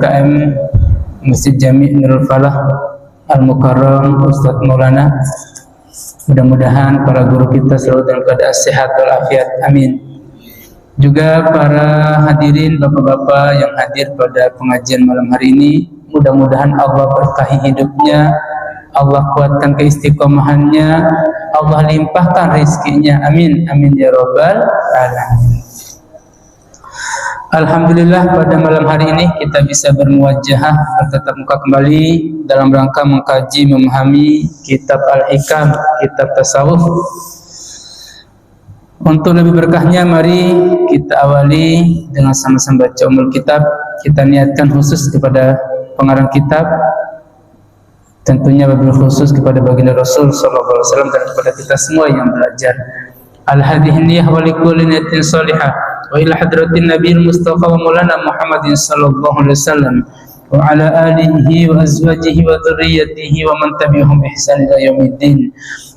PKM Masjid Jami' Nurul Falah Al-Mukarram Ustaz Maulana. Mudah-mudahan para guru kita selalu dalam keadaan sehat walafiat, amin. Juga para hadirin bapak-bapak yang hadir pada pengajian malam hari ini, mudah-mudahan Allah berkahi hidupnya, Allah kuatkan keistiqomahannya, Allah limpahkan rezekinya, amin amin ya rabbal alamin. Alhamdulillah pada malam hari ini kita bisa bermuwajahah bertatap muka kembali dalam rangka mengkaji memahami kitab Al-Hikam, kitab tasawuf. Untuk lebih berkahnya mari kita awali dengan sama-sama baca umul kitab. Kita niatkan khusus kepada pengarang kitab, tentunya wabil khusus kepada baginda Rasul sallallahu alaihi wasallam dan kepada kita semua yang belajar. Al-hadhihi niyah wa likulli niyatin salihah wa ila hadratin nabiyil mustafa wa maulana Muhammadin sallallahu alaihi wasallam wa ala alihi wa azwajihi wa dhurriyyatihi wa man tabi'ahum ihsan ila yaumiddin,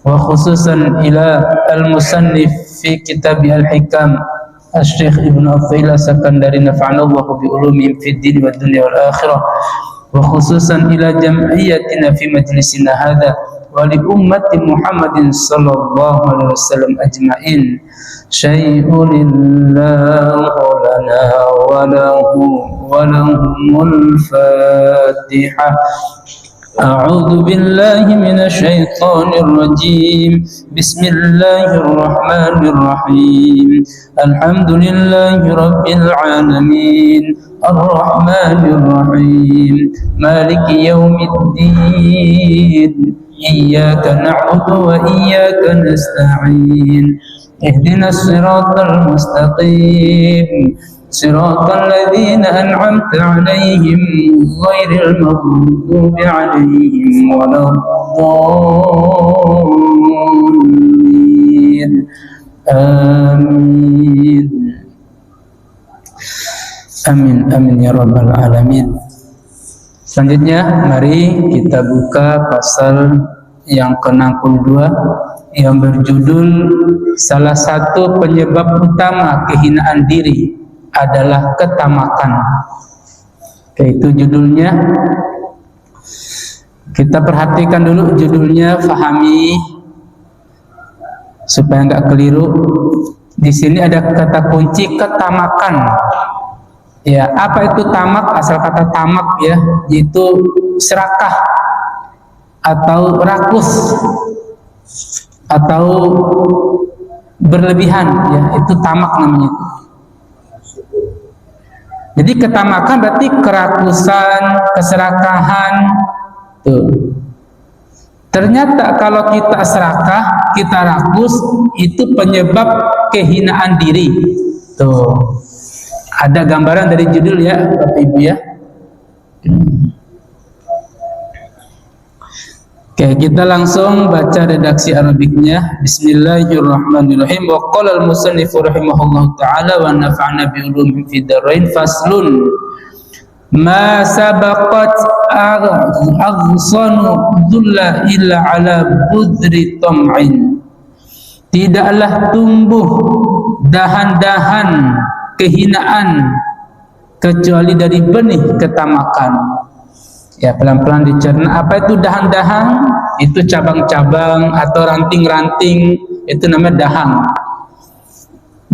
wa khususan ila al-musannif fi kitab Al-Hikam Asy-Syaikh Ibnu Athaillah Sakandari nafa'anallahu bi ulumihim fid din wad dunya wal akhirah, wa khususan ila jam'iyyatina fi majlisina hadha wa li ummati Muhammadin sallallahu alaihi wasallam ajma'in. Syai'un lillahu lana wa lahumul Fatihah. A'udzu billahi minasy syaithanir rajim. Bismillahirrahmanir rahim. Alhamdulillahi rabbil alamin. Ar-rahmanir rahim. Maliki yaumiddin. Iyyaka na'budu wa iyyaka nasta'in. Ihdinas siratal mustaqim. Siratal ladzina an'amta 'alaihim ghairil maghdubi 'alaihim waladdallin. Amin. Amin amin ya rabbal alamin. Selanjutnya mari kita buka pasal yang ke-62 yang berjudul salah satu penyebab utama kehinaan diri adalah ketamakan. Itu judulnya. Kita perhatikan dulu judulnya, fahami supaya nggak keliru. Di sini ada kata kunci ketamakan. Ya, apa itu tamak? Asal kata tamak ya, yaitu serakah atau rakus atau berlebihan ya, itu tamak namanya. Jadi ketamakan berarti kerakusan, keserakahan. Tuh. Ternyata kalau kita serakah, kita rakus, itu penyebab kehinaan diri. Tuh. Ada gambaran dari judul ya, Bapak Ibu ya. Oke, kita langsung baca redaksi Arabiknya. Bismillahirrahmanirrahim. Wa qala al-musannif rahimahullahu ta'ala wa nafa'na bi ulumihim fid dharain. Faslun ma sabaqat aghsanu dhulla illa ala budri tam'in. Tidaklah tumbuh dahan-dahan kehinaan kecuali dari benih ketamakan. Ya, pelan-pelan dicerna. Apa itu dahan-dahan? Itu cabang-cabang atau ranting-ranting, itu namanya dahang.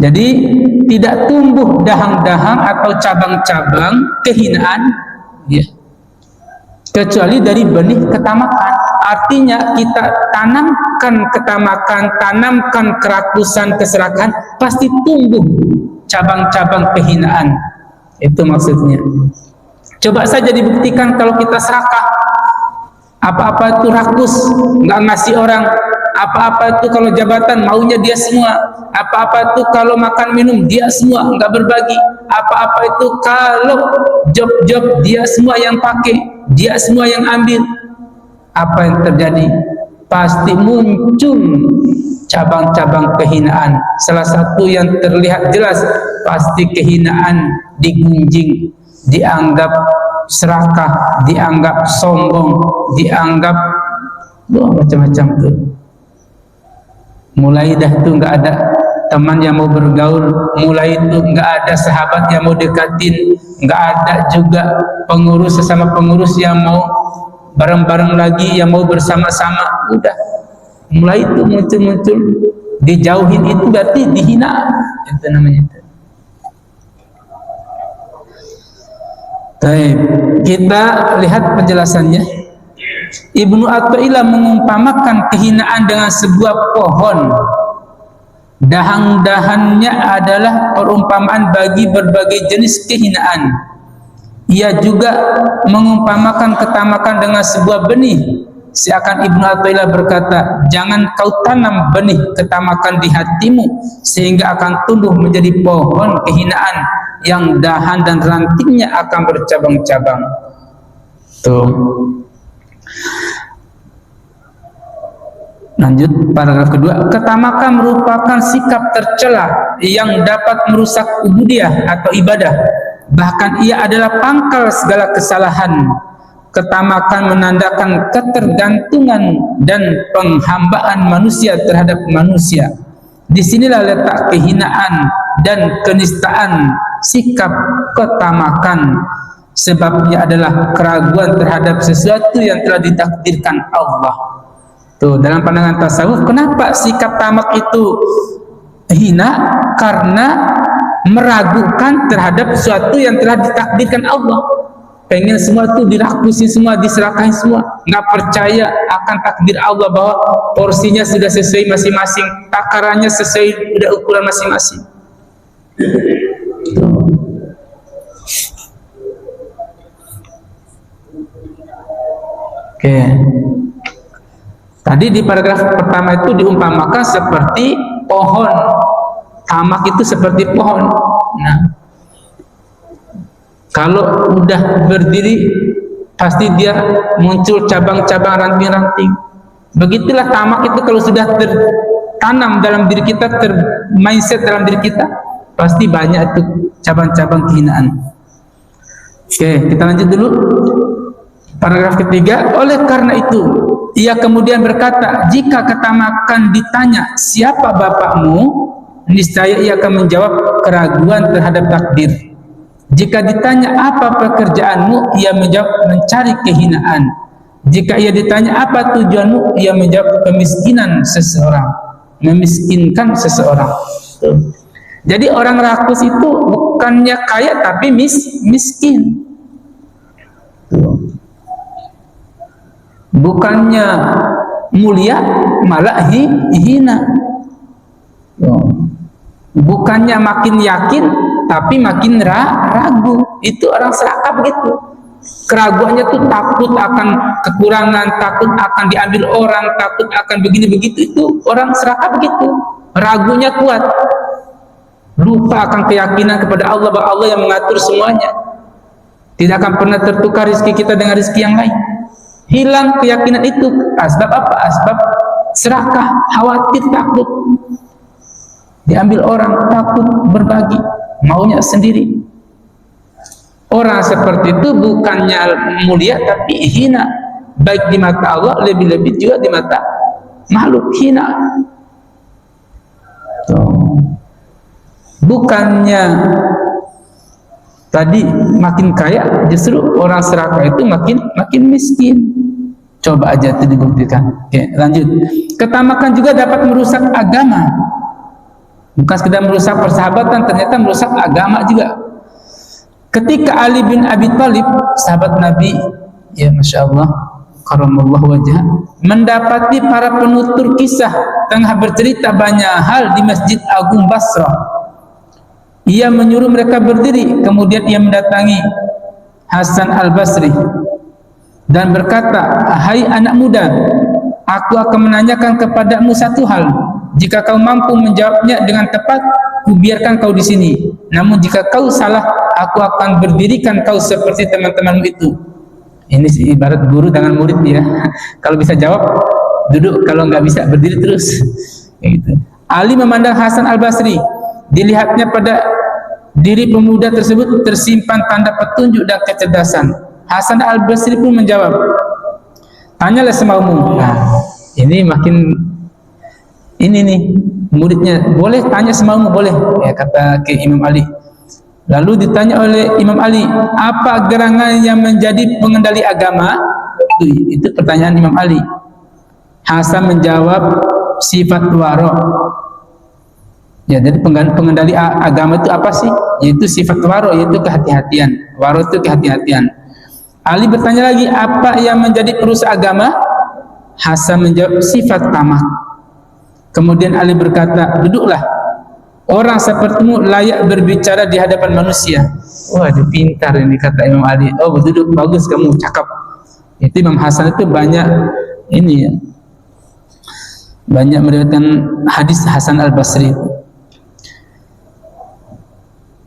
Jadi tidak tumbuh dahang-dahang atau cabang-cabang kehinaan ya, kecuali dari benih ketamakan. Artinya kita tanamkan ketamakan, tanamkan kerakusan, keserakahan, pasti tumbuh cabang-cabang kehinaan. Itu maksudnya. Coba saja dibuktikan kalau kita serakah, apa-apa itu rakus, nggak ngasih orang, apa-apa itu kalau jabatan maunya dia semua, apa-apa itu kalau makan minum dia semua, nggak berbagi, apa-apa itu kalau job-job dia semua yang pakai, dia semua yang ambil. Apa yang terjadi? Pasti muncul cabang-cabang kehinaan. Salah satu yang terlihat jelas pasti kehinaan digunjing, dianggap serakah, dianggap sombong, dianggap macam-macam tuh. Mulai dah tuh nggak ada teman yang mau bergaul, mulai itu nggak ada sahabat yang mau dekatin, nggak ada juga pengurus sesama pengurus yang mau bareng-bareng lagi, yang mau bersama-sama. Udah mulai itu muncul-muncul, dijauhin, itu berarti dihina, itu namanya. Baik, kita lihat penjelasannya. Ibnu Athaillah mengumpamakan kehinaan dengan sebuah pohon. Dahan-dahannya adalah perumpamaan bagi berbagai jenis kehinaan. Ia juga mengumpamakan ketamakan dengan sebuah benih. Seakan Ibnu Athaillah berkata, jangan kau tanam benih ketamakan di hatimu sehingga akan tumbuh menjadi pohon kehinaan yang dahan dan rantingnya akan bercabang-cabang. Tuh. Lanjut paragraf kedua. Ketamakan merupakan sikap tercela yang dapat merusak ubudiyah atau ibadah. Bahkan ia adalah pangkal segala kesalahan. Ketamakan menandakan ketergantungan dan penghambaan manusia terhadap manusia. Disinilah letak kehinaan dan kenistaan sikap ketamakan. Sebabnya adalah keraguan terhadap sesuatu yang telah ditakdirkan Allah. Tuh, dalam pandangan tasawuf, kenapa sikap tamak itu hina? Karena meragukan terhadap sesuatu yang telah ditakdirkan Allah. Pengen semua itu dirakusin semua, diserahkan semua, nggak percaya akan takdir Allah bahwa porsinya sudah sesuai masing-masing, takarannya sesuai udah ukuran masing-masing. Oke. Tadi di paragraf pertama itu diumpamakan seperti pohon. Tamak itu seperti pohon. Nah, kalau udah berdiri pasti dia muncul cabang-cabang, ranting-ranting. Begitulah tamak itu kalau sudah tertanam dalam diri kita, mindset dalam diri kita, pasti banyak itu cabang-cabang kehinaan. Oke, kita lanjut dulu. Paragraf ketiga. Oleh karena itu, ia kemudian berkata, jika ketamakan ditanya siapa bapakmu, niscaya ia akan menjawab keraguan terhadap takdir. Jika ditanya apa pekerjaanmu, ia menjawab mencari kehinaan. Jika ia ditanya apa tujuanmu, ia menjawab kemiskinan seseorang, memiskinkan seseorang. Jadi orang rakus itu bukannya kaya tapi miskin. Bukannya mulia malah hina. Bukannya makin yakin tapi makin ragu. Itu orang serakah begitu. Keraguannya tuh takut akan kekurangan, takut akan diambil orang, takut akan begini begitu. Itu orang serakah begitu. Ragunya kuat. Lupa akan keyakinan kepada Allah bahwa Allah yang mengatur semuanya. Tidak akan pernah tertukar rezeki kita dengan rezeki yang lain. Hilang keyakinan itu. Asbab apa? Asbab serakah, khawatir, takut diambil orang, takut berbagi, maunya sendiri. Orang seperti itu bukannya mulia tapi hina, baik di mata Allah, lebih-lebih juga di mata makhluk, hina. Bukannya tadi makin kaya, justru orang serakah itu makin miskin. Coba aja itu dibuktikan. Oke, lanjut. Ketamakan juga dapat merusak agama. Bukan sekedar merusak persahabatan, ternyata merusak agama juga. Ketika Ali bin Abi Thalib, sahabat Nabi, ya Masya Allah, karamallahu wajhah, mendapati para penutur kisah tengah bercerita banyak hal di Masjid Agung Basrah. Ia menyuruh mereka berdiri, kemudian ia mendatangi Hasan al-Basri dan berkata, hai anak muda, aku akan menanyakan kepadamu satu hal. Jika kau mampu menjawabnya dengan tepat, ku biarkan kau di sini. Namun jika kau salah, aku akan berdirikan kau seperti teman-temanmu itu. Ini ibarat guru dengan murid ya. Kalau bisa jawab, duduk. Kalau nggak bisa, berdiri terus. Gitu. Ali memandang Hasan al-Basri. Dilihatnya pada diri pemuda tersebut tersimpan tanda petunjuk dan kecerdasan. Hasan al-Basri pun menjawab, tanyalah semaumu. Nah, ini makin ini nih muridnya, boleh tanya semaumu, boleh, ya, kata ke Imam Ali. Lalu ditanya oleh Imam Ali, apa gerangan yang menjadi pengendali agama? Itu pertanyaan Imam Ali. Hasan menjawab, sifat waro. Ya, jadi pengendali agama itu apa sih? Yaitu sifat waro, yaitu kehati-hatian. Waro itu kehati-hatian. Ali bertanya lagi, apa yang menjadi perusak agama? Hasan menjawab, sifat tamak. Kemudian Ali berkata, duduklah. Orang sepertimu layak berbicara di hadapan manusia. Wah, dia pintar ini, kata Imam Ali. Oh, duduk, bagus kamu, cakap. Itu Imam Hasan itu banyak ini ya, banyak meriwayatkan hadis Hasan Al-Basri.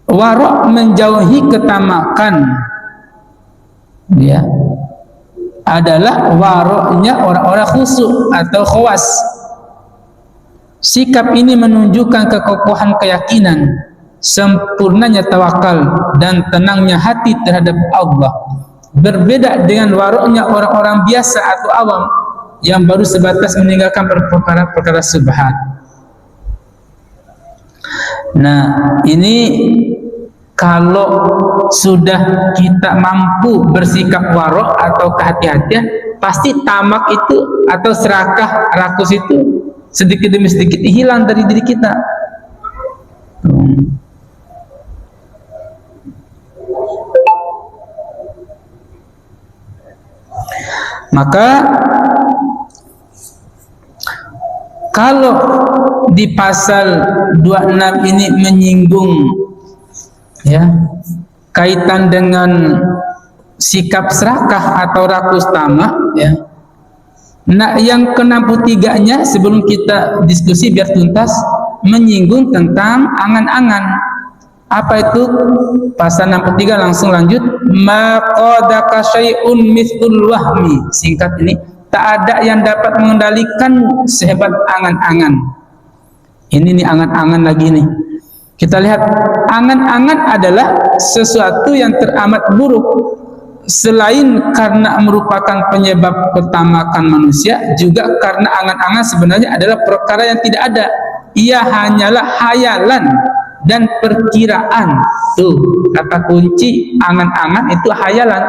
Warok menjauhi ketamakan, ya, adalah waroknya orang-orang khusyuk atau khawas. Sikap ini menunjukkan kekokohan keyakinan, sempurnanya tawakal, dan tenangnya hati terhadap Allah. Berbeda dengan waroknya orang-orang biasa atau awam yang baru sebatas meninggalkan perkara-perkara subhat. Nah, ini kalau sudah kita mampu bersikap warok atau kehati-hatian, pasti tamak itu atau serakah, rakus itu sedikit demi sedikit hilang dari diri kita. Maka kalau di pasal 26 ini menyinggung, ya, kaitan dengan sikap serakah atau rakus tamak, ya. Nah, yang ke-63-nya sebelum kita diskusi biar tuntas, menyinggung tentang angan-angan. Apa itu? Pasal 63 langsung lanjut. Maqadaka syai'un mithlul wahmi. Singkat ini, tak ada yang dapat mengendalikan sehebat angan-angan. Ini nih angan-angan lagi nih. Kita lihat, angan-angan adalah sesuatu yang teramat buruk. Selain karena merupakan penyebab ketamakan manusia, juga karena angan-angan sebenarnya adalah perkara yang tidak ada. Ia hanyalah hayalan dan perkiraan. Tuh, kata kunci angan-angan itu hayalan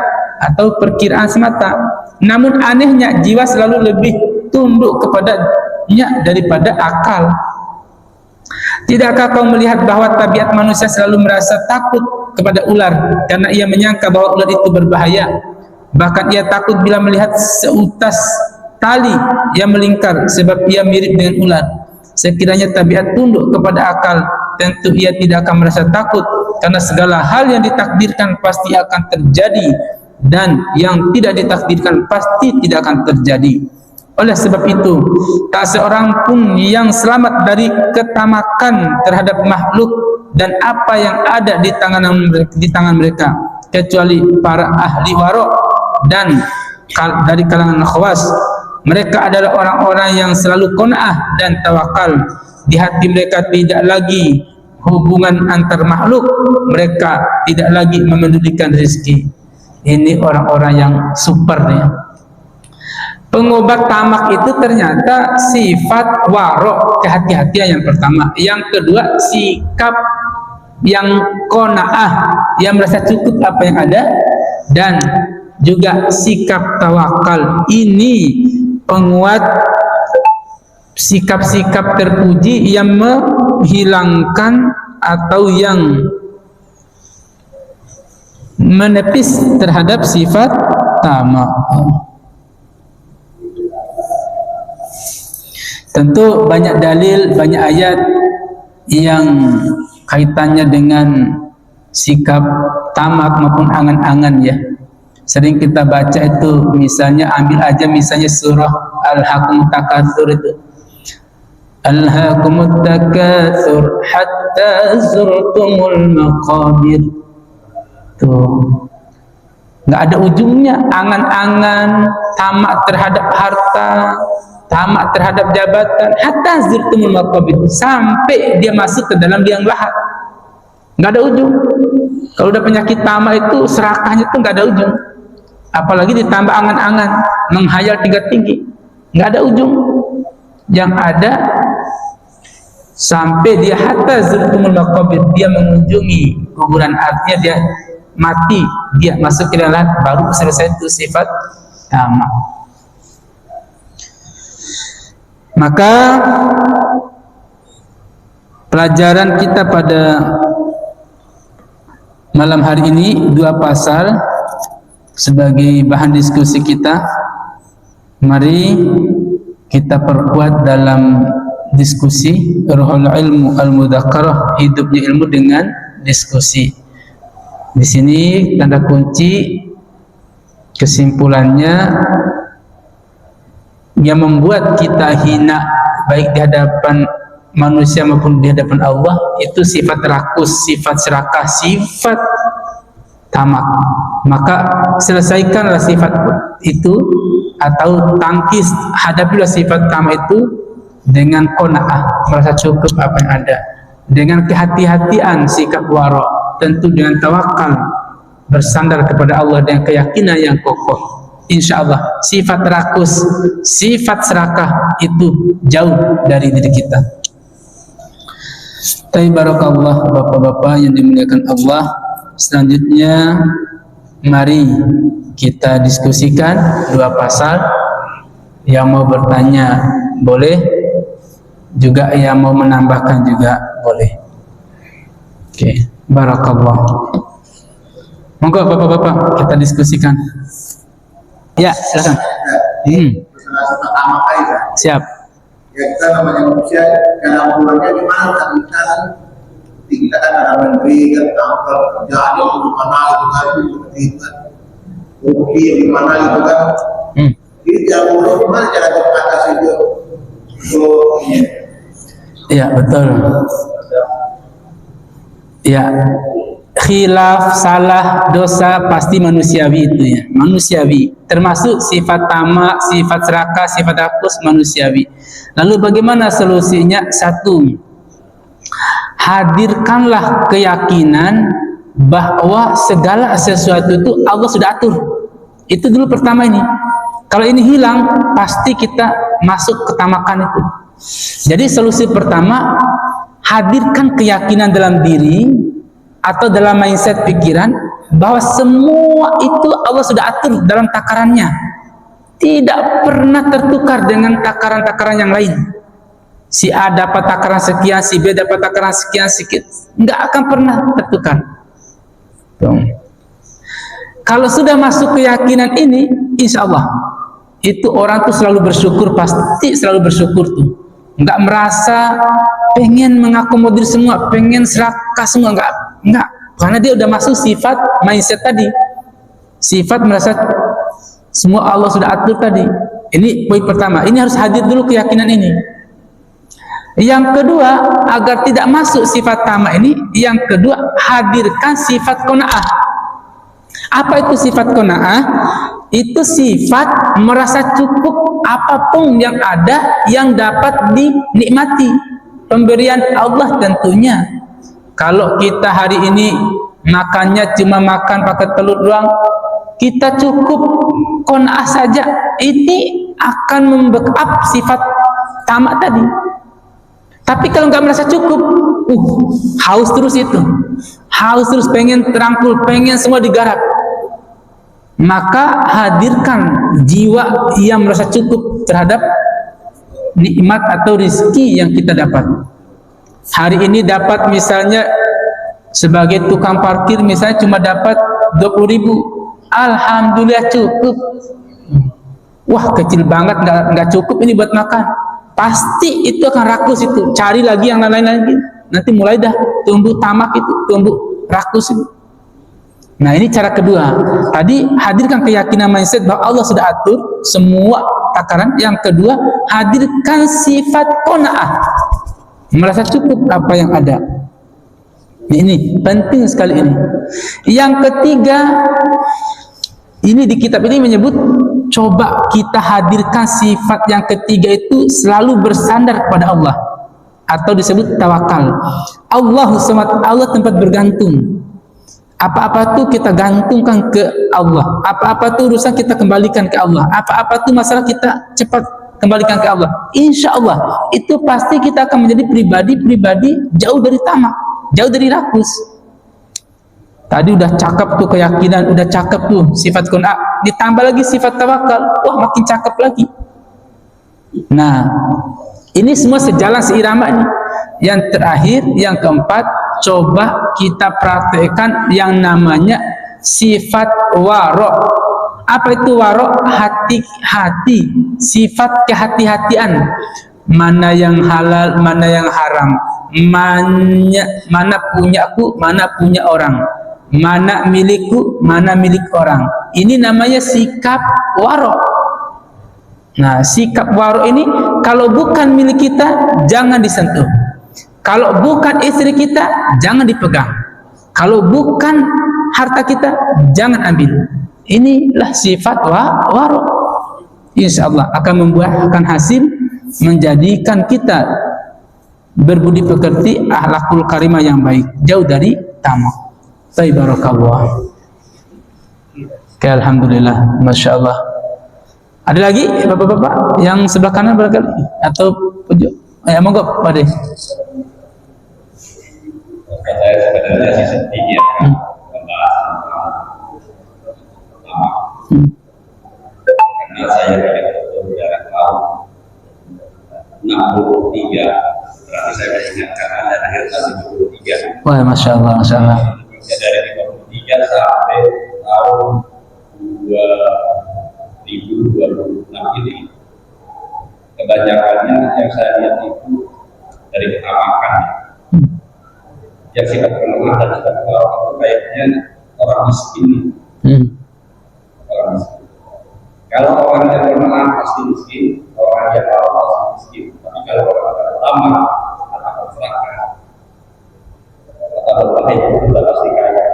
atau perkiraan semata. Namun anehnya jiwa selalu lebih tunduk kepadanya daripada akal. Tidakkah kau melihat bahwa tabiat manusia selalu merasa takut kepada ular karena ia menyangka bahwa ular itu berbahaya? Bahkan ia takut bila melihat seutas tali yang melingkar sebab ia mirip dengan ular. Sekiranya tabiat tunduk kepada akal, tentu ia tidak akan merasa takut karena segala hal yang ditakdirkan pasti akan terjadi dan yang tidak ditakdirkan pasti tidak akan terjadi. Oleh sebab itu, tak seorang pun yang selamat dari ketamakan terhadap makhluk dan apa yang ada di tangan mereka, kecuali para ahli warok dan dari kalangan khawas. Mereka adalah orang-orang yang selalu qanaah dan tawakal. Di hati mereka tidak lagi hubungan antar makhluk, mereka tidak lagi memedulikan rezeki. Ini orang-orang yang super nih. Pengobat tamak itu ternyata sifat warok, kehati-hatian yang pertama. Yang kedua, sikap yang qanaah, yang merasa cukup apa yang ada, dan juga sikap tawakal. Ini penguat sikap-sikap terpuji yang menghilangkan atau yang menepis terhadap sifat tamak. Tentu banyak dalil, banyak ayat yang kaitannya dengan sikap tamak maupun angan-angan, ya. Sering kita baca itu, misalnya ambil aja misalnya surah Al-Hakumut Takatsur itu. Al-Hakumut Takatsur hatta zurtumul maqabir. Tuh. Enggak ada ujungnya, angan-angan, tamak terhadap harta, tamak terhadap jabatan, hatta zurtumul maqabir, sampai dia masuk ke dalam liang lahat. Enggak ada ujung. Kalau udah penyakit tamak itu serakahnya itu enggak ada ujung. Apalagi ditambah angan-angan, menghayal tinggi-tinggi, enggak ada ujung. Yang ada sampai dia hatta zurtumul maqabir, dia mengunjungi kuburan, artinya dia mati, dia masuk ke dalam, baru selesai itu sifat tamak. Maka pelajaran kita pada malam hari ini dua pasal sebagai bahan diskusi kita. Mari kita perkuat dalam diskusi ruhul ilmu al-mudzakarah, hidupnya ilmu dengan diskusi. Di sini tanda kunci kesimpulannya, yang membuat kita hina baik di hadapan manusia maupun di hadapan Allah itu sifat rakus, sifat serakah, sifat tamak. Maka selesaikanlah sifat itu atau tangkis, hadapilah sifat tamak itu dengan qanaah, merasa cukup apa yang ada, dengan kehati-hatian, sikap wara', tentu dengan tawakal, bersandar kepada Allah dengan keyakinan yang kokoh. Insya Allah sifat rakus, sifat serakah itu jauh dari diri kita. Barakallah bapak-bapak yang dimuliakan Allah. Selanjutnya mari kita diskusikan dua pasal. Yang mau bertanya boleh, juga yang mau menambahkan juga boleh. Oke, barakallah. Monggo bapak-bapak kita diskusikan. Ya, silakan. Siap. Ya, kita namanya manusia, dalam bulannya gimana kita kan ada menteri, kan kantor, kerjaan itu gimana gitu kan, seperti itu kan, rugi gimana gitu kan. Jadi dalam bulan gimana cara mengatasi itu? Iya, betul. Ya, khilaf, salah, dosa pasti manusiawi itu ya, manusiawi. Termasuk sifat tamak, sifat serakah, sifat rakus, manusiawi. Lalu bagaimana solusinya? Satu, hadirkanlah keyakinan bahwa segala sesuatu itu Allah sudah atur. Itu dulu pertama ini. Kalau ini hilang, pasti kita masuk ke tamakan itu. Jadi solusi pertama, hadirkan keyakinan dalam diri atau dalam mindset pikiran bahwa semua itu Allah sudah atur dalam takarannya, tidak pernah tertukar dengan takaran-takaran yang lain. Si A dapat takaran sekian, si B dapat takaran sekian sedikit, nggak akan pernah tertukar. Kalau sudah masuk keyakinan ini, insya Allah itu orang tuh selalu bersyukur, pasti selalu bersyukur tuh, nggak merasa pengen mengakomodir semua, pengen serakah semua, enggak, karena dia udah masuk sifat mindset tadi, sifat merasa semua Allah sudah atur tadi. Ini poin pertama, ini harus hadir dulu keyakinan ini. Yang kedua, agar tidak masuk sifat tamak ini, yang kedua, hadirkan sifat qanaah. Apa itu sifat qanaah? Itu sifat merasa cukup apapun yang ada, yang dapat dinikmati, pemberian Allah tentunya. Kalau kita hari ini makannya cuma makan pakai telur doang, kita cukup qanaah saja, ini akan membackup sifat tamak tadi. Tapi kalau nggak merasa cukup, haus terus itu, haus terus, pengen terangkul, pengen semua digarap, maka hadirkan jiwa yang merasa cukup terhadap nikmat atau rezeki yang kita dapat. Hari ini dapat misalnya sebagai tukang parkir misalnya cuma dapat 20.000, alhamdulillah cukup. Wah, kecil banget, nggak cukup ini buat makan. Pasti itu akan rakus itu, cari lagi yang lain lagi. Nanti mulai dah tumbuh tamak itu, tumbuh rakus itu. Nah, ini cara kedua. Tadi hadirkan keyakinan mindset bahwa Allah sudah atur semua takaran. Yang kedua, hadirkan sifat qanaah, merasa cukup apa yang ada. Ini penting sekali ini. Yang ketiga, ini di kitab ini menyebut, coba kita hadirkan sifat yang ketiga itu selalu bersandar kepada Allah, atau disebut tawakal. Allah tempat bergantung. Apa-apa tuh kita gantungkan ke Allah. Apa-apa tuh urusan kita kembalikan ke Allah. Apa-apa tuh masalah kita cepat kembalikan ke Allah. Insya Allah itu pasti kita akan menjadi pribadi-pribadi jauh dari tamak, jauh dari rakus. Tadi udah cakep tuh keyakinan, udah cakep tuh sifat qanaah, ditambah lagi sifat tawakal, wah makin cakep lagi. Nah, ini semua sejalan seirama ini. Yang terakhir, yang keempat, coba kita praktekkan yang namanya sifat warok. Apa itu warok? Hati-hati, sifat kehati-hatian. Mana yang halal, mana yang haram, mana punyaku, mana punya orang, mana milikku, mana milik orang. Ini namanya sikap warok. Nah, sikap warok ini kalau bukan milik kita jangan disentuh. Kalau bukan istri kita jangan dipegang. Kalau bukan harta kita jangan ambil. Inilah sifat warok. Insyaallah akan membuahkan hasil, menjadikan kita berbudi pekerti, akhlakul karimah yang baik, jauh dari tamak. Barakallah. Oke, alhamdulillah, masya Allah. Ada lagi bapak-bapak yang sebelah kanan barangkali atau pojok? Monggo Pak De. Saya sebenarnya sih sedih ya pembahasan karena saya dari jarak tahun 63, berarti saya mengingatkan ada lahir tahun 73. Wah, masya Allah, masya Allah. Dari 53 sampai tahun 2026 ini, kebanyakannya yang saya lihat itu dari ketamakan. Yang sifat menengah dan sifat bawah itu kayaknya orang miskin. Orang miskin. Kalau orang yang menengah pasti miskin, orang yang bawah pasti miskin. Tapi kalau orang yang pertama akan serahkan atau berbahaya itu sudah pasti kaya.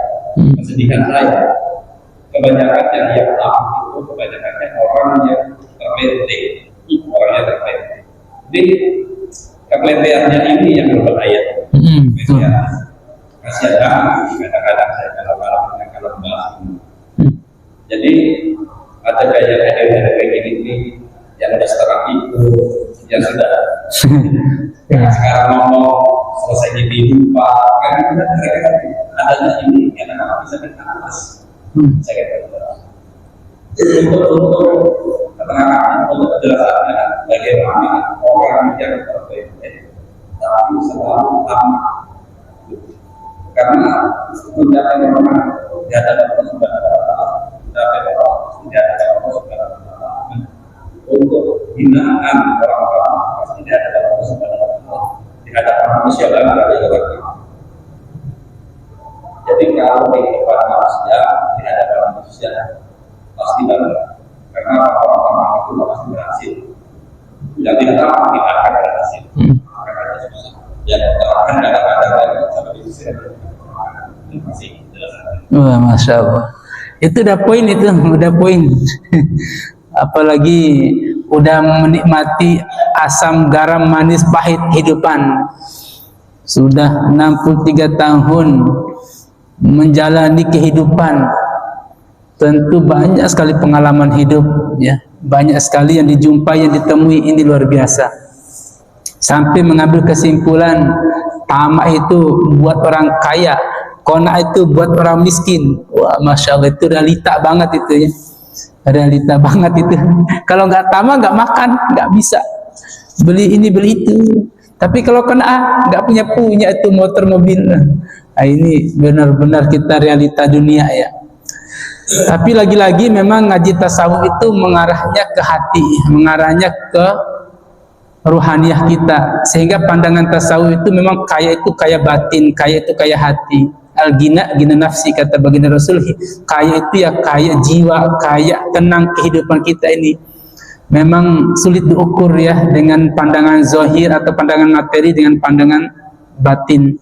Kesedihan saya, kebanyakan yang tamak itu kebanyakannya orang yang terpetik, orang yang terpetik. Jadi kepleteannya ini yang berbahaya. Kasihan kadang-kadang saya kalau bahas ini. Jadi ada gaya ini yang sudah setengah itu, yang sudah sekarang ngomong selesai jadi lupa, kan adanya ini yang akan bisa kita atas. Saya kata untuk keterangan, untuk penjelasannya bagaimana orang yang terpilih tapi selalu tamak. Karena mencapai orang di hadapan Allah Subhanahu wa Ta'ala, mencapai orang di hadapan Allah Subhanahu wa Ta'ala, untuk hinaan orang-orang pasti di hadapan Allah Subhanahu wa Ta'ala, di hadapan manusia dan dari orang. Jadi kalau di hadapan manusia, di hadapan manusia pasti bangga, karena orang-orang itu pasti berhasil. Yang tidak akan berhasil, akan ada susah. Yang akan kadang-kadang sampai di sini. Wah, masya Allah. Itu udah poin itu, udah poin. Apalagi udah menikmati asam garam manis pahit kehidupan. Sudah 63 tahun menjalani kehidupan. Tentu banyak sekali pengalaman hidup, ya. Banyak sekali yang dijumpai, yang ditemui, ini luar biasa. Sampai mengambil kesimpulan tamak itu buat orang kaya, qanaah itu buat orang miskin. Wah, masya Allah, itu realita banget itu ya, realita banget itu. Kalau nggak tamak nggak makan, nggak bisa beli ini beli itu. Tapi kalau qanaah nggak punya itu motor mobil. Nah, ini benar-benar kita realita dunia ya. Tapi lagi-lagi memang ngaji tasawuf itu mengarahnya ke hati, mengarahnya ke ruhaniyah kita, sehingga pandangan tasawuf itu memang kaya itu kaya batin, kaya itu kaya hati. Al-ghina ghina nafsi, kata baginda Rasul, kaya itu ya kaya jiwa, kaya tenang kehidupan kita ini. Memang sulit diukur ya dengan pandangan zahir atau pandangan materi dengan pandangan batin.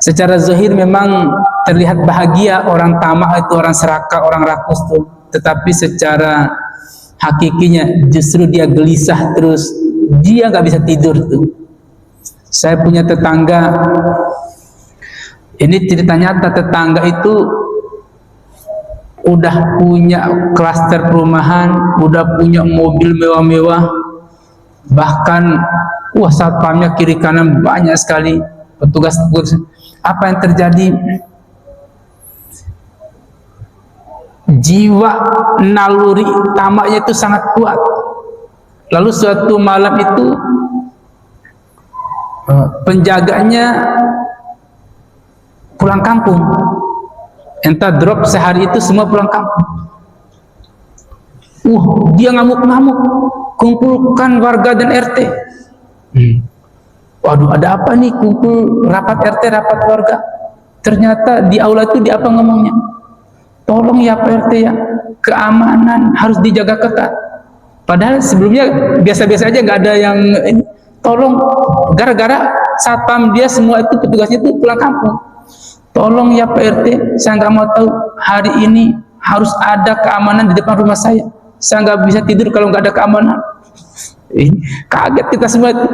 Secara zahir memang terlihat bahagia orang tamak itu, orang serakah, orang rakus tuh, tetapi secara hakikinya justru dia gelisah terus, dia nggak bisa tidur tuh. Saya punya tetangga, ini cerita nyata, tetangga itu udah punya klaster perumahan, udah punya mobil mewah-mewah, bahkan satpamnya kiri kanan banyak sekali, petugas. Apa yang terjadi? Jiwa naluri tamaknya itu sangat kuat. Lalu suatu malam itu penjaganya pulang kampung, entah drop sehari itu semua pulang kampung. Dia ngamuk-ngamuk, kumpulkan warga dan RT. Waduh, ada apa nih? Kumpul rapat RT, rapat warga. Ternyata di aula itu dia apa ngomongnya? Tolong ya Pak RT ya, keamanan harus dijaga ketat. Padahal sebelumnya biasa-biasa aja, nggak ada yang ini. Tolong, gara-gara satpam dia semua itu petugasnya itu pulang kampung. Tolong ya Pak RT, saya nggak mau tahu, hari ini harus ada keamanan di depan rumah saya. Saya nggak bisa tidur kalau nggak ada keamanan. Kaget kita semua itu.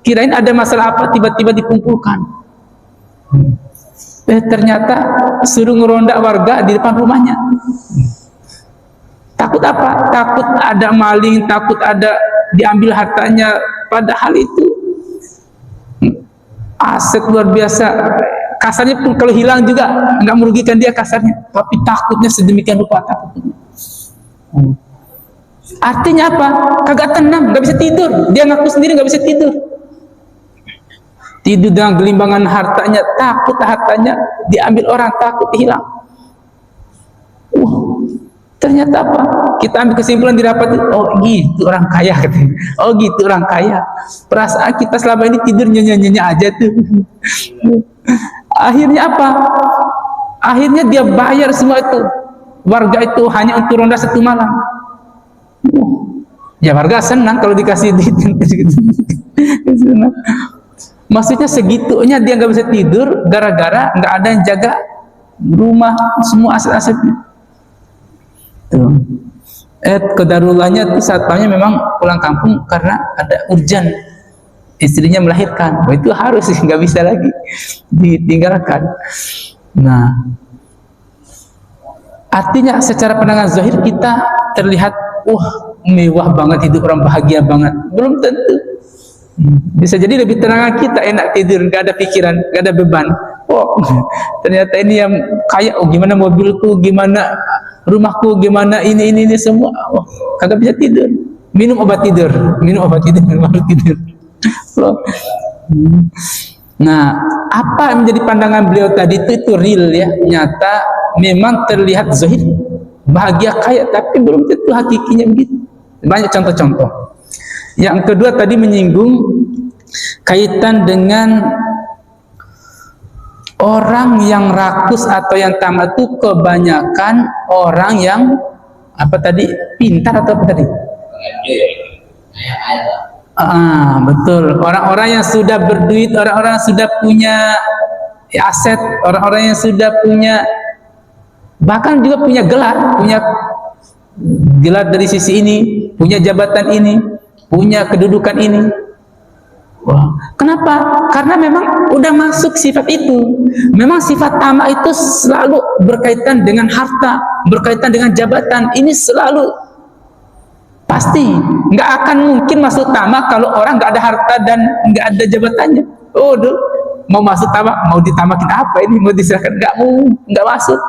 Kirain ada masalah apa, tiba-tiba dikumpulkan. Ternyata suruh ngeronda warga di depan rumahnya. Takut apa? Takut ada maling, takut ada diambil hartanya. Padahal itu aset luar biasa. Kasarnya pun kalau hilang juga nggak merugikan dia kasarnya. Tapi takutnya sedemikian rupa takutnya. Artinya apa? Kagak tenang, nggak bisa tidur. Dia ngaku sendiri nggak bisa tidur. Tidur dengan gelimbangan hartanya, takut hartanya diambil orang, takut hilang. Ternyata apa? Kita ambil kesimpulan di rapat, oh gitu orang kaya katanya. Oh gitu orang kaya. Perasaan kita selama ini tidur nyenyak-nyenyak aja tuh. Akhirnya apa? Akhirnya dia bayar semua itu. Warga itu hanya untuk ronda 1 malam. Ya warga senang kalau dikasih duit. Maksudnya segitunya dia nggak bisa tidur gara-gara nggak ada yang jaga rumah, semua aset-asetnya. Kedarulahnya itu satpamnya memang pulang kampung karena ada urgen, istrinya melahirkan. Itu harus, nggak bisa lagi ditinggalkan. Nah, artinya secara pandangan zahir kita terlihat mewah banget, hidup orang bahagia banget. Belum tentu. Bisa jadi lebih tenang kita, enak tidur, nggak ada pikiran, nggak ada beban. Ternyata ini yang kaya, gimana mobilku, gimana rumahku, gimana ini semua, kagak bisa tidur. Minum obat tidur, baru tidur. Nah, apa yang menjadi pandangan beliau tadi itu real ya, nyata, memang terlihat zahir bahagia kaya, tapi belum tentu hakikinya begitu. Banyak contoh-contoh. Yang kedua tadi menyinggung kaitan dengan orang yang rakus atau yang tamak itu kebanyakan orang yang apa tadi, pintar atau apa tadi? Betul, orang-orang yang sudah berduit, orang-orang yang sudah punya aset, orang-orang yang sudah punya, bahkan juga punya gelar dari sisi ini, punya jabatan ini, punya kedudukan ini. Kenapa? Karena memang udah masuk sifat itu. Memang sifat tamak itu selalu berkaitan dengan harta, berkaitan dengan jabatan. Ini selalu pasti. Nggak akan mungkin masuk tamak kalau orang nggak ada harta dan nggak ada jabatannya. Mau masuk tamak, mau ditamakin apa ini? Mau diserahkan? Nggak masuk.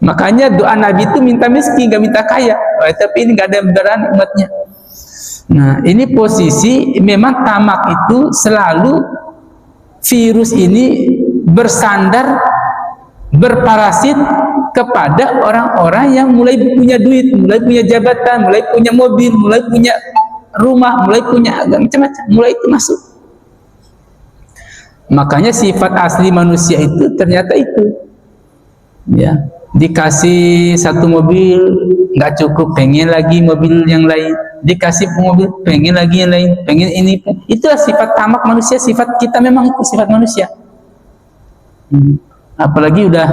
Makanya doa Nabi itu minta miskin, nggak minta kaya. Tapi ini nggak ada beneran umatnya. Nah, ini posisi memang tamak itu selalu virus ini bersandar, berparasit kepada orang-orang yang mulai punya duit, mulai punya jabatan, mulai punya mobil, mulai punya rumah, mulai punya macam-macam, mulai itu masuk. Makanya sifat asli manusia itu ternyata itu, ya, dikasih satu mobil nggak cukup, pengen lagi mobil yang lain, dikasih mobil pengen lagi yang lain, pengen ini. Itulah sifat tamak manusia, sifat kita memang itu sifat manusia. Apalagi udah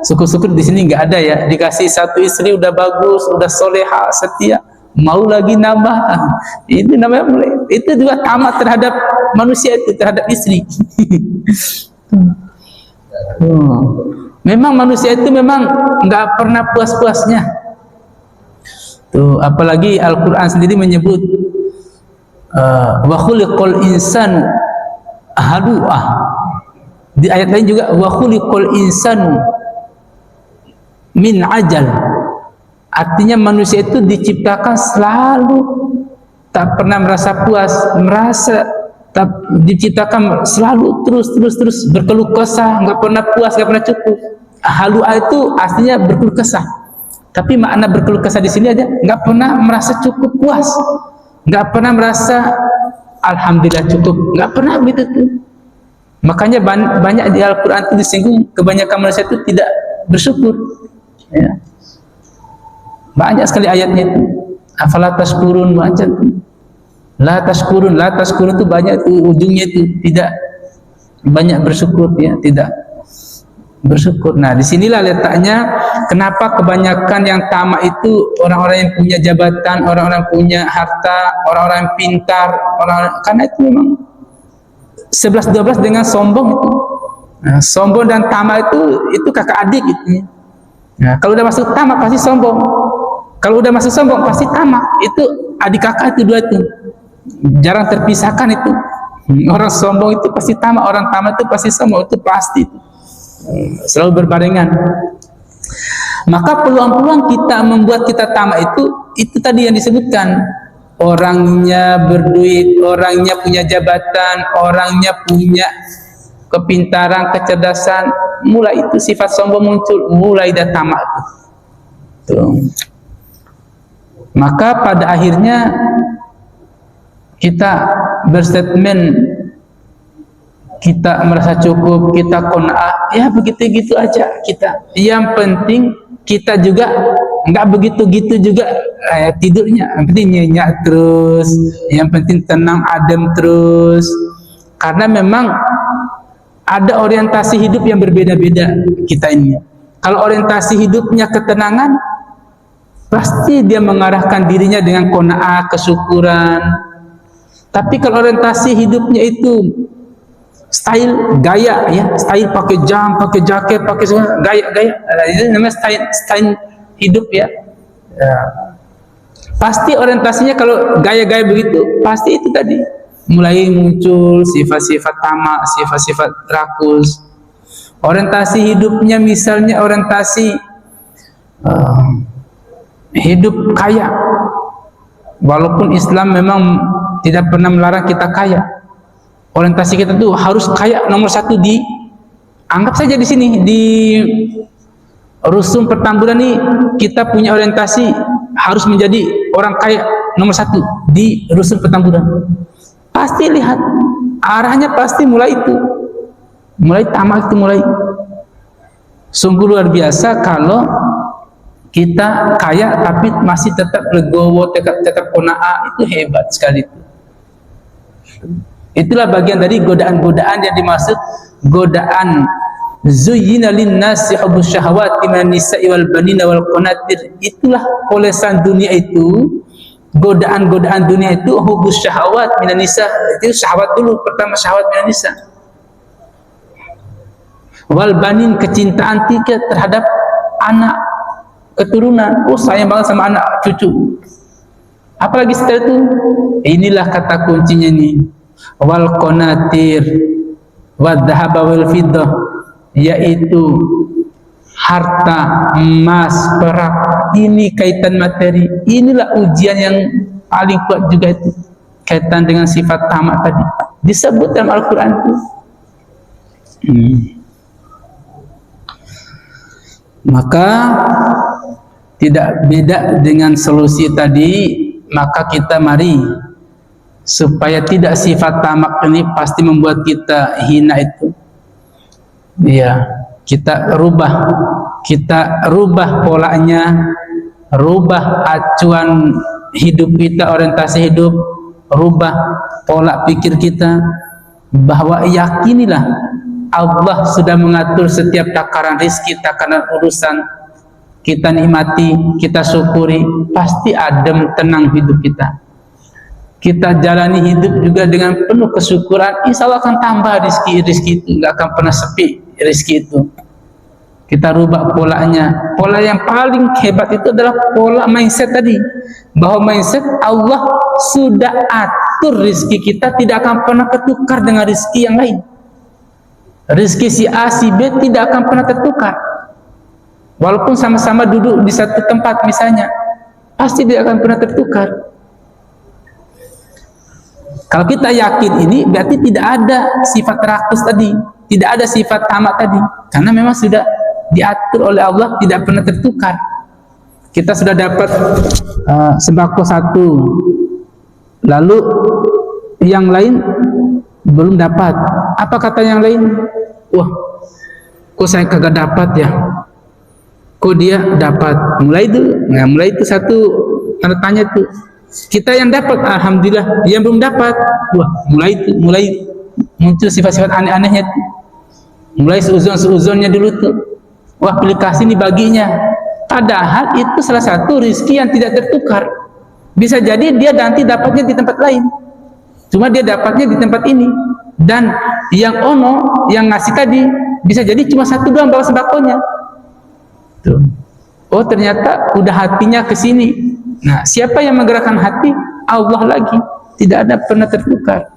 syukur-syukur di sini nggak ada ya, dikasih satu istri udah bagus, udah soleha, setia, mau lagi nambah. Itu namanya itu juga tamak terhadap manusia, itu terhadap istri. Memang manusia itu memang nggak pernah puas-puasnya. Tuh, apalagi Al-Quran sendiri menyebut wa khuliqal insanu halu'ah. Di ayat lain juga wa khuliqal insanu min ajal. Artinya manusia itu diciptakan selalu tak pernah merasa puas, diciptakan selalu terus berkeluh kesah, nggak pernah puas, nggak pernah cukup. Halu'ah itu artinya berkeluh kesah. Tapi makna berkeluh kesah di sini aja, nggak pernah merasa cukup puas, nggak pernah merasa alhamdulillah cukup, nggak pernah begitu tuh. Makanya banyak di Al-Quran itu disinggung kebanyakan manusia itu tidak bersyukur. Ya. Banyak sekali ayatnya itu. Afala tashkurun macam itu. La tashkurun itu banyak itu, ujungnya itu tidak banyak bersyukur, ya, tidak bersyukur. Nah, disinilah letaknya kenapa kebanyakan yang tamak itu orang-orang yang punya jabatan, orang-orang punya harta, orang-orang yang pintar, karena itu memang 11-12 dengan sombong itu. Nah, sombong dan tamak itu kakak adik itu. Nah, kalau udah masuk tamak pasti sombong. Kalau udah masuk sombong pasti tamak. Itu adik kakak itu dua itu. Jarang terpisahkan itu. Orang sombong itu pasti tamak, orang tamak itu pasti sombong, itu pasti itu. Selalu berbarengan. Maka peluang-peluang kita membuat kita tamak itu tadi yang disebutkan. Orangnya berduit, orangnya punya jabatan, orangnya punya kepintaran, kecerdasan, mulai itu sifat sombong muncul, mulai dah tamak tuh. Maka pada akhirnya kita berstatement, kita merasa cukup, kita qanaah, ya begitu-gitu aja kita. Yang penting kita juga nggak begitu-gitu juga tidurnya, yang penting nyenyak terus, yang penting tenang adem terus. Karena memang ada orientasi hidup yang berbeda-beda kita ini. Kalau orientasi hidupnya ketenangan, pasti dia mengarahkan dirinya dengan qanaah, kesyukuran. Tapi kalau orientasi hidupnya itu style gaya, ya, style pakai jam, pakai jaket, pakai semua gaya, itu namanya style hidup, ya. Pasti orientasinya kalau gaya-gaya begitu, pasti itu tadi mulai muncul sifat-sifat tamak, sifat-sifat rakus. Orientasi hidupnya misalnya orientasi hidup kaya, walaupun Islam memang tidak pernah melarang kita kaya. Orientasi kita tuh harus kaya nomor satu anggap saja di sini di Rusum Pertamburan ini kita punya orientasi harus menjadi orang kaya nomor satu di Rusum Pertamburan. Pasti lihat arahnya pasti mulai tamak itu mulai. Sungguh luar biasa kalau kita kaya tapi masih tetap legowo, tetap qanaah, itu hebat sekali itu. Itulah bagian dari godaan-godaan yang dimaksud godaan zuyyina lin-nasi hubbus syahawati minan nisa'i wal banina wal qanatir. Itulah polesan dunia itu, godaan-godaan dunia itu hubbus syahawat minan nisa. Itu syahwat dulu, pertama syahwat minan nisa. Wal banin, kecintaan tiga terhadap anak, keturunan. Oh, sayang banget sama anak cucu. Apalagi setelah itu, inilah kata kuncinya nih. Wal qanatir wad dhahaba wal fiddah, yaitu harta, emas, perak. Ini kaitan materi. Inilah ujian yang paling kuat juga itu, kaitan dengan sifat tamak tadi disebut dalam Al-Quran itu. Maka tidak beda dengan solusi tadi. Maka kita mari supaya tidak sifat tamak ini pasti membuat kita hina itu, ya, kita rubah polanya, rubah acuan hidup kita, orientasi hidup, rubah pola pikir kita, bahwa yakinilah Allah sudah mengatur setiap takaran rizki, takaran urusan. Kita nikmati, kita syukuri, pasti adem tenang hidup kita. Kita jalani hidup juga dengan penuh kesyukuran, insya Allah akan tambah rizki itu, nggak akan pernah sepi rizki itu. Kita rubah polanya. Pola yang paling hebat itu adalah pola mindset tadi, bahwa mindset Allah sudah atur atur rizki kita tidak akan pernah tertukar dengan rizki yang lain. Rizki si A, si B tidak akan pernah tertukar. Walaupun sama-sama duduk di satu tempat misalnya, pasti tidak akan pernah tertukar. Kalau kita yakin ini, berarti tidak ada sifat rakus tadi, tidak ada sifat tamak tadi, karena memang sudah diatur oleh Allah, tidak pernah tertukar. Kita sudah dapat sembako satu, lalu yang lain belum dapat. Apa kata yang lain? Wah, kok saya kagak dapat ya? Kok dia dapat? Mulai itu satu tanda tanya tuh. Kita yang dapat, alhamdulillah. Yang belum dapat, wah, mulai muncul sifat-sifat aneh-anehnya tuh. Mulai seuzon-seuzonnya dulu tuh. Wah, pilih kasih nih baginya. Padahal itu salah satu rizki yang tidak tertukar. Bisa jadi dia nanti dapatnya di tempat lain, cuma dia dapatnya di tempat ini. Dan yang ono, yang ngasih tadi, bisa jadi cuma satu doang bawa sembakonya. Tuh. Oh, ternyata udah hatinya ke sini. Nah, siapa yang menggerakkan hati? Allah lagi. Tidak ada pernah tertukar.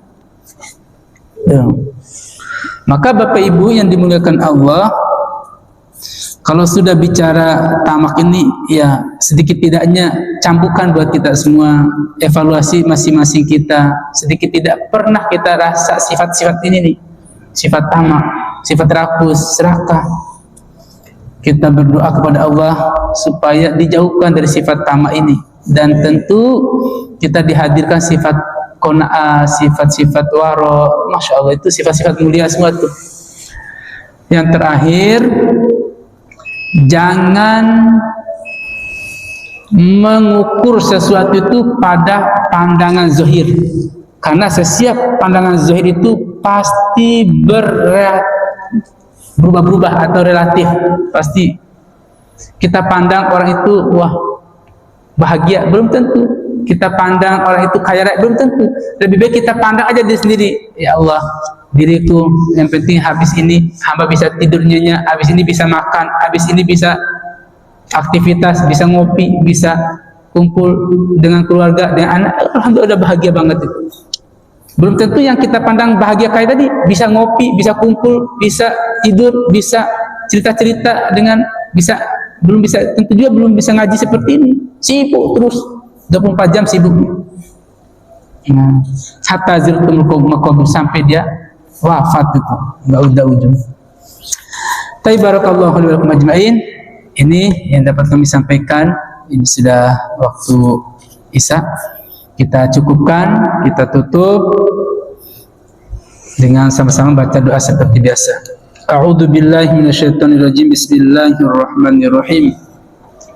Tuh. Maka Bapak Ibu yang dimuliakan Allah, kalau sudah bicara tamak ini, ya sedikit tidaknya cambukan buat kita semua, evaluasi masing-masing kita. Sedikit tidak pernah kita rasa sifat-sifat ini nih, sifat tamak, sifat rakus, serakah. Kita berdoa kepada Allah supaya dijauhkan dari sifat tamak ini, dan tentu kita dihadirkan sifat qanaah, sifat-sifat waro. Masya Allah, itu sifat-sifat mulia semua tuh. Yang terakhir, jangan mengukur sesuatu itu pada pandangan zahir, karena setiap pandangan zahir itu pasti berubah-ubah atau relatif. Pasti kita pandang orang itu wah bahagia, belum tentu. Kita pandang orang itu kaya raya, belum tentu. Lebih baik kita pandang aja diri sendiri. Ya Allah, diriku yang penting habis ini hamba bisa tidur nyenyak, habis ini bisa makan, habis ini bisa aktivitas, bisa ngopi, bisa kumpul dengan keluarga, dengan anak. Alhamdulillah udah bahagia banget itu. Belum tentu yang kita pandang bahagia kayak tadi bisa ngopi, bisa kumpul, bisa tidur, bisa cerita-cerita dengan bisa, belum bisa, tentu juga belum bisa ngaji seperti ini. Sibuk terus 24 jam sibuk. Hatta zirtumul maqabir, sampai dia wafat itu, enggak ada ujung. Barakallahu li wa lakum ajmain. Ini yang dapat kami sampaikan. Ini sudah waktu Isya. Kita cukupkan, kita tutup dengan sama-sama baca doa seperti biasa. A'udzu billahi minasyaitonir rajim. Bismillahirrahmanirrahim.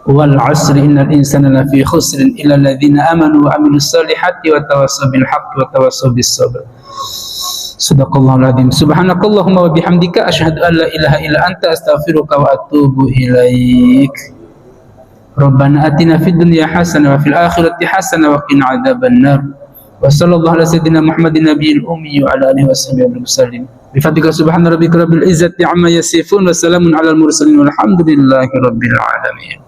Wal 'asri innal insana lafi khusrin illa alladziina aamanu wa 'amilus solihati wa tawassaw bil haqqi wa tawassaw bis sabr. Shadaqallahul 'adzim. Subhanakallahumma wa bihamdika asyhadu an la ilaha illa anta astaghfiruka wa atubu ilaik. Rabbana atina fid dunya hasanah wa fil akhirati hasanah wa qina adzabannar. Wa sallallahu ala sayyidina Muhammadin nabiyil ummi wa ala alihi washabihi wasallam. Bi fadlika subhana rabbika rabbil izzati amma yasifun wa salamun alal mursalin walhamdulillahi rabbil alamin.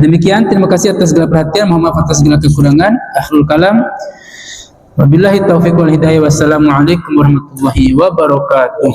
Demikian, terima kasih atas segala perhatian, mohon maaf atas segala kekurangan. Akhirul kalam, wabillahi taufiq wal hidayah. Wassalamualaikum warahmatullahi wabarakatuh.